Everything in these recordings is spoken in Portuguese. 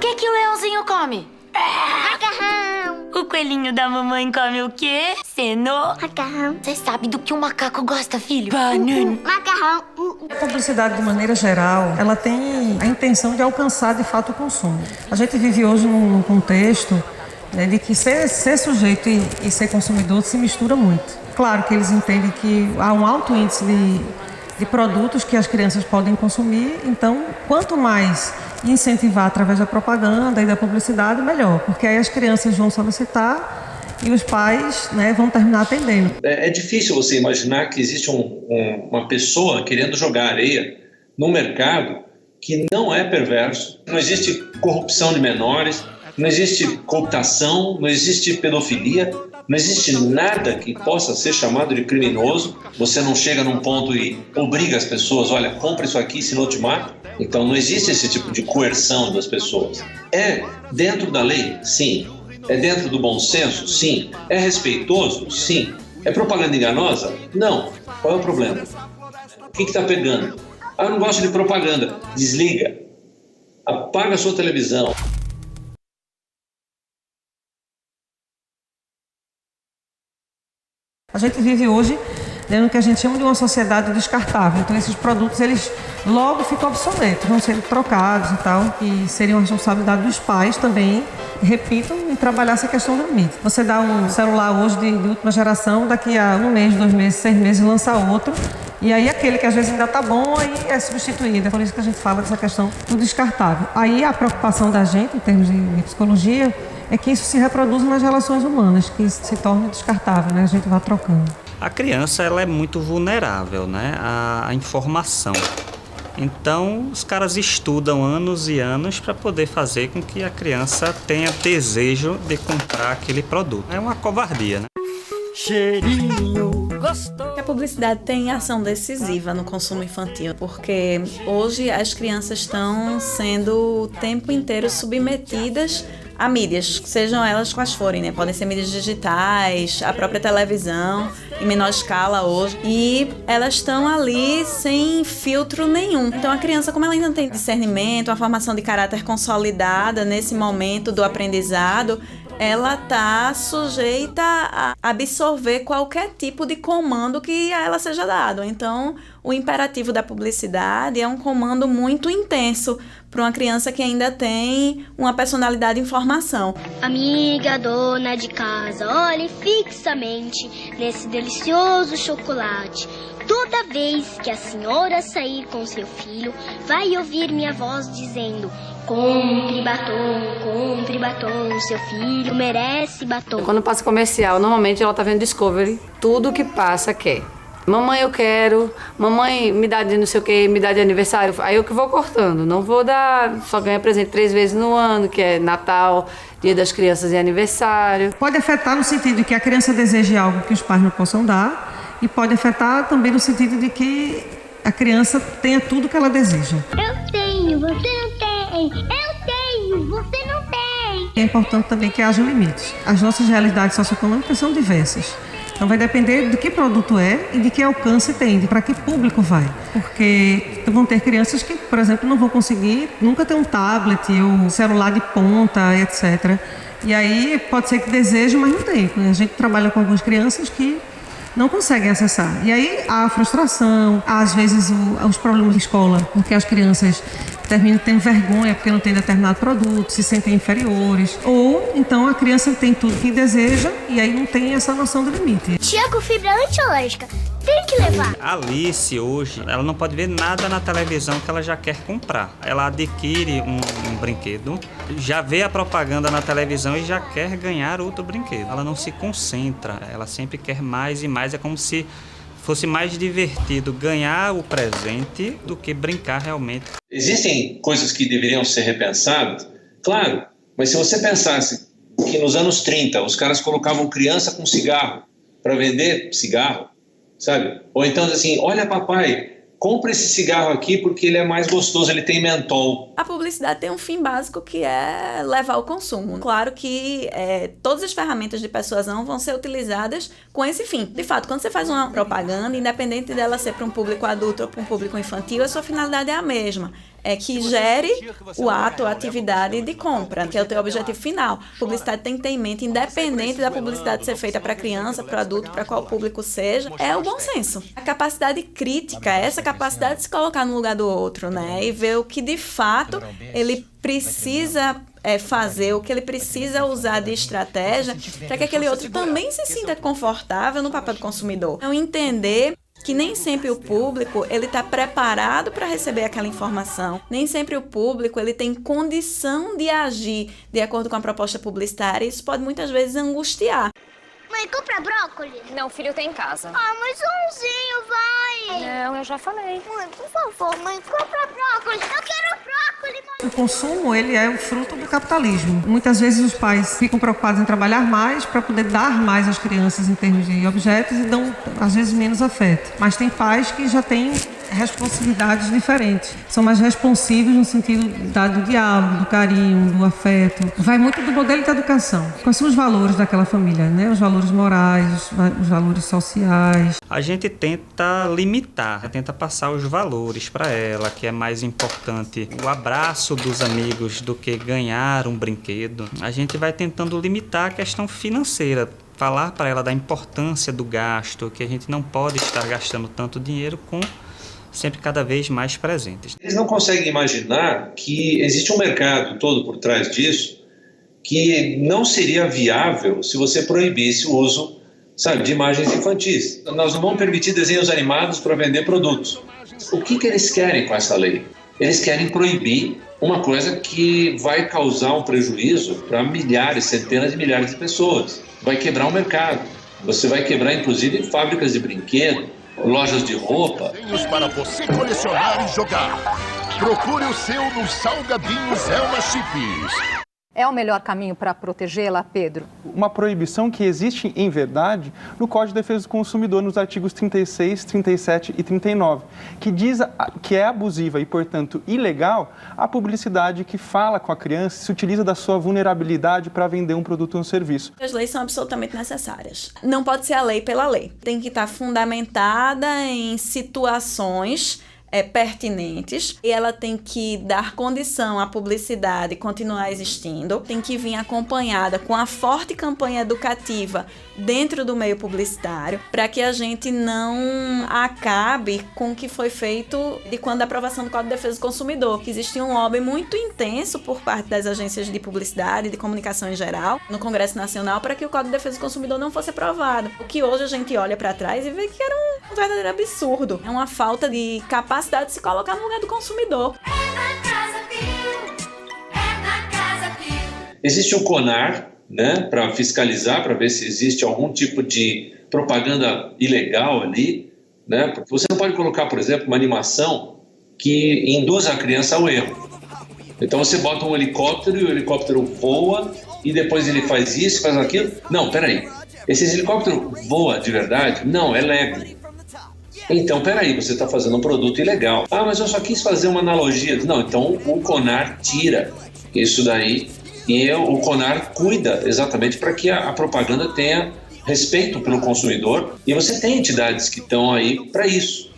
que que o leãozinho come? Macarrão. O coelhinho da mamãe come o quê? Cenoura. Macarrão. Você sabe do que um macaco gosta, filho? Banana. Macarrão. A publicidade, de maneira geral, ela tem a intenção de alcançar, de fato, o consumo. A gente vive hoje num contexto, né, de que ser sujeito e ser consumidor se mistura muito. Claro que eles entendem que há um alto índice de produtos que as crianças podem consumir, então, quanto mais incentivar através da propaganda e da publicidade, melhor, porque aí as crianças vão solicitar e os pais, né, vão terminar atendendo. É difícil você imaginar que existe uma pessoa querendo jogar areia no mercado que não é perverso, não existe corrupção de menores, não existe cooptação, não existe pedofilia, não existe nada que possa ser chamado de criminoso. Você não chega num ponto e obriga as pessoas, olha, compra isso aqui, senão eu te mato. Então não existe esse tipo de coerção das pessoas. É dentro da lei? Sim. É dentro do bom senso? Sim. É respeitoso? Sim. É propaganda enganosa? Não. Qual é o problema? O que está pegando? Ah, eu não gosto de propaganda. Desliga. Apaga a sua televisão. A gente vive hoje no que a gente chama de uma sociedade descartável. Então, esses produtos, eles logo ficam obsoletos, vão ser trocados e tal. E seria uma responsabilidade dos pais também, repito, em trabalhar essa questão do limite. Você dá um celular hoje de última geração, daqui a 1 mês, 2 meses, 6 meses, lança outro. E aí aquele que às vezes ainda está bom, aí é substituído. É por isso que a gente fala dessa questão do descartável. Aí a preocupação da gente, em termos de psicologia, é que isso se reproduza nas relações humanas, que isso se torne descartável, né? A gente vai trocando. A criança, ela é muito vulnerável, né, à informação. Então, os caras estudam anos e anos para poder fazer com que a criança tenha desejo de comprar aquele produto. É uma covardia, né? Cheirinho gostoso. A publicidade tem ação decisiva no consumo infantil, porque hoje as crianças estão sendo o tempo inteiro submetidas a mídias, sejam elas quais forem, né? Podem ser mídias digitais, a própria televisão, em menor escala hoje, e elas estão ali sem filtro nenhum. Então a criança, como ela ainda não tem discernimento, uma formação de caráter consolidada nesse momento do aprendizado, ela está sujeita a absorver qualquer tipo de comando que a ela seja dado. Então, o imperativo da publicidade é um comando muito intenso para uma criança que ainda tem uma personalidade em formação. Amiga dona de casa, olhe fixamente nesse delicioso chocolate. Toda vez que a senhora sair com seu filho, vai ouvir minha voz dizendo: compre batom, seu filho merece batom. Quando passa comercial, normalmente ela tá vendo Discovery, tudo que passa quer. Mamãe, eu quero, mamãe, me dá de não sei o que, me dá de aniversário. Aí eu que vou cortando, não vou dar, só ganha presente 3 vezes no ano, que é Natal, Dia das Crianças e aniversário. Pode afetar no sentido de que a criança deseje algo que os pais não possam dar, e pode afetar também no sentido de que a criança tenha tudo que ela deseja. Eu tenho, você não tem. Eu tenho, você não tem. É importante também que haja limites. As nossas realidades socioeconômicas são diversas. Então vai depender de que produto é e de que alcance tem, para que público vai. Porque vão ter crianças que, por exemplo, não vão conseguir nunca ter um tablet ou celular de ponta, etc. E aí pode ser que deseje, mas não tem. A gente trabalha com algumas crianças que não conseguem acessar. E aí há a frustração, há, às vezes os problemas de escola, porque as crianças terminam tendo vergonha porque não tem determinado produto, se sentem inferiores. Ou então a criança tem tudo que deseja e aí não tem essa noção do limite. Tiago, fibra antialérgica, tem que levar. A Alice hoje, ela não pode ver nada na televisão que ela já quer comprar. Ela adquire um brinquedo, já vê a propaganda na televisão e já quer ganhar outro brinquedo. Ela não se concentra, ela sempre quer mais e mais. É como se fosse mais divertido ganhar o presente do que brincar realmente. Existem coisas que deveriam ser repensadas? Claro, mas se você pensasse que nos anos 30 os caras colocavam criança com cigarro para vender cigarro, sabe? Ou então assim, olha papai, compra esse cigarro aqui porque ele é mais gostoso, ele tem mentol. A publicidade tem um fim básico que é levar ao consumo. Claro que todas as ferramentas de persuasão vão ser utilizadas com esse fim. De fato, quando você faz uma propaganda, independente dela ser para um público adulto ou para um público infantil, a sua finalidade é a mesma. que gere o ato, a atividade de compra, que é o teu objetivo final. Publicidade tem que ter em mente, independente da publicidade ser feita para criança, para adulto, para qual público seja, é o bom senso. A capacidade crítica, essa capacidade de se colocar no lugar do outro, né? E ver o que de fato ele precisa fazer, o que ele precisa usar de estratégia para que aquele outro também se sinta confortável no papel do consumidor. Então, entender que nem sempre o público ele está preparado para receber aquela informação, nem sempre o público ele tem condição de agir de acordo com a proposta publicitária, e isso pode muitas vezes angustiar. Mãe, compra brócolis? Não, filho, tem em casa. Ah, mas umzinho, vai! Não, eu já falei. Mãe, por favor, mãe, compra brócolis. Eu quero brócolis, mãe. O consumo, ele é o fruto do capitalismo. Muitas vezes os pais ficam preocupados em trabalhar mais para poder dar mais às crianças em termos de objetos e dão, às vezes, menos afeto. Mas tem pais que já têm responsabilidades diferentes. São mais responsivos no sentido do diálogo, do carinho, do afeto. Vai muito do modelo de educação. Quais são os valores daquela família, né? Os valores morais, os valores sociais. A gente tenta limitar, tenta passar os valores para ela, que é mais importante o abraço dos amigos do que ganhar um brinquedo. A gente vai tentando limitar a questão financeira, falar para ela da importância do gasto, que a gente não pode estar gastando tanto dinheiro com sempre cada vez mais presentes. Eles não conseguem imaginar que existe um mercado todo por trás disso que não seria viável se você proibisse o uso, sabe, de imagens infantis. Nós não vamos permitir desenhos animados para vender produtos. O que eles querem com essa lei? Eles querem proibir uma coisa que vai causar um prejuízo para milhares, centenas de milhares de pessoas. Vai quebrar o mercado. Você vai quebrar, inclusive, fábricas de brinquedo, lojas de roupa. Desenhos para você colecionar e jogar. Procure o seu nos Salgadinhos Elma Chips. É o melhor caminho para protegê-la, Pedro? Uma proibição que existe, em verdade, no Código de Defesa do Consumidor, nos artigos 36, 37 e 39, que diz que é abusiva e, portanto, ilegal a publicidade que fala com a criança e se utiliza da sua vulnerabilidade para vender um produto ou um serviço. As leis são absolutamente necessárias. Não pode ser a lei pela lei. Tem que estar fundamentada em situações pertinentes, e ela tem que dar condição à publicidade continuar existindo, tem que vir acompanhada com a forte campanha educativa dentro do meio publicitário, para que a gente não acabe com o que foi feito de quando da aprovação do Código de Defesa do Consumidor, que existia um lobby muito intenso por parte das agências de publicidade e de comunicação em geral, no Congresso Nacional, para que o Código de Defesa do Consumidor não fosse aprovado. O que hoje a gente olha para trás e vê que era um verdadeiro absurdo. É uma falta de capacidade de se colocar no lugar do consumidor. Existe o CONAR, né, para fiscalizar, para ver se existe algum tipo de propaganda ilegal ali, né? Porque você não pode colocar, por exemplo, uma animação que induza a criança ao erro. Então você bota um helicóptero e o helicóptero voa e depois ele faz isso, faz aquilo. Não, peraí. Esse helicóptero voa de verdade? Não, é Lego. Então, peraí, você está fazendo um produto ilegal. Ah, mas eu só quis fazer uma analogia. Não, então o CONAR tira isso daí e o CONAR cuida exatamente para que a propaganda tenha respeito pelo consumidor, e você tem entidades que estão aí para isso.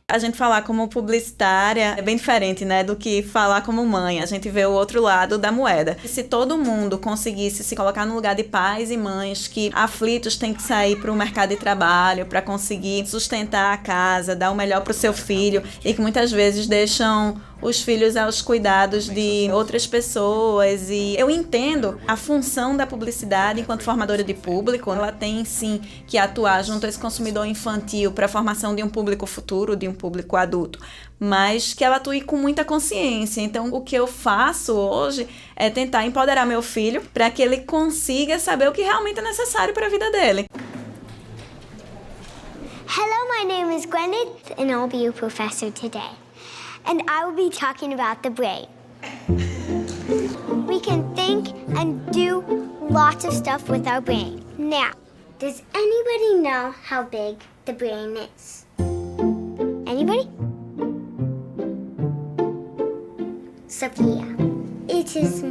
A gente falar como publicitária é bem diferente, né, do que falar como mãe. A gente vê o outro lado da moeda. Se todo mundo conseguisse se colocar no lugar de pais e mães que aflitos têm que sair para o mercado de trabalho para conseguir sustentar a casa, dar o melhor para o seu filho, e que muitas vezes deixam os filhos aos cuidados de outras pessoas. E eu entendo a função da publicidade enquanto formadora de público. Ela tem sim que atuar junto a esse consumidor infantil para a formação de um público futuro, de um público adulto, mas que ela atue com muita consciência. Então, o que eu faço hoje é tentar empoderar meu filho para que ele consiga saber o que realmente é necessário para a vida dele. Hello, my name is Gwyneth, and I'll be your professor today. And I will be talking about the brain. We can think and do lots of stuff with our brain. Now, does anybody know how big the brain is? Anybody? Sophia. It is